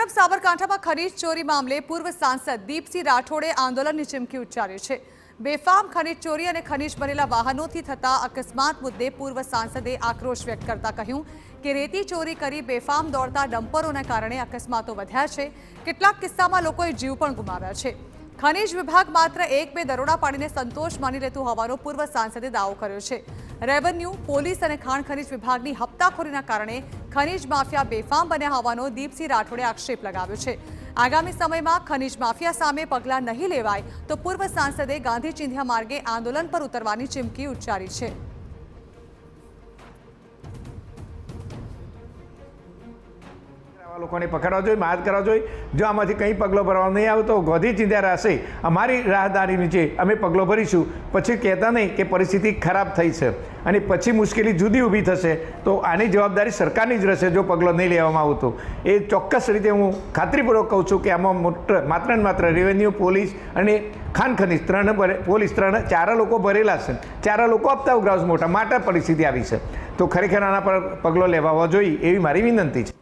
તરફ સાબરકાંઠામાં ખનીજ ચોરી મામલે પૂર્વ સાંસદ દીપસિંહ રાઠોડે આંદોલનની ચીમકી ઉચ્ચારી છે। બેફામ ખનીજ ચોરી અને ખનીજ બનેલા વાહનોથી થતા અકસ્માત મુદ્દે પૂર્વ સાંસદે આક્રોશ વ્યક્ત કરતા કહ્યું કે રેતી ચોરી કરી બેફામ દોડતા ડમ્પરોના કારણે અકસ્માતો વધ્યા છે। કેટલાક કિસ્સામાં લોકોએ જીવ પણ ગુમાવ્યા છે। ખનીજ વિભાગ માત્ર 1-2 દરોડા પાડીને સંતોષ માની લેતું હોવાનો પૂર્વ સાંસદે દાવો કર્યો છે। રેવન્યુ, પોલીસ અને ખાણ ખનીજ વિભાગની હપ્તાખોરીના કારણે ખનીજ માફિયા બેફામ બન્યા હોવાનો દીપસિંહ રાઠોડે આક્ષેપ લગાવ્યો છે। આગામી સમયમાં ખનીજ માફિયા સામે પગલાં નહીં લેવાય તો પૂર્વ સાંસદે ગાંધી ચિંધ્યા માર્ગે આંદોલન પર ઉતરવાની ચીમકી ઉચ્ચારી છે। લોકોને પકડવા જોઈએ, માદ કરવા જોઈએ। જો આમાંથી કંઈ પગલો ભરવા નહીં આવે તો ગાંધી ચિંધ્યા રહેશે અમારી રાહદારી નીચે અમે પગલો ભરીશું। પછી કહેતા નહીં કે પરિસ્થિતિ ખરાબ થઈ છે અને પછી મુશ્કેલી જુદી ઊભી થશે તો આની જવાબદારી સરકારની જ રહેશે જો પગલો નહીં લેવામાં આવતો। એ ચોક્કસ રીતે હું ખાતરીપૂર્વક કહું છું કે આમાં માત્ર ને માત્ર રેવન્યુ, પોલીસ અને ખાણ ખનીજ પોલીસ ચાર લોકો ભરેલા છે, ચાર લોકો આપતા ઉઘરાવ મોટા માટે પરિસ્થિતિ આવી છે। તો ખરેખર આના પર પગલો લેવા જોઈએ એવી મારી વિનંતી છે।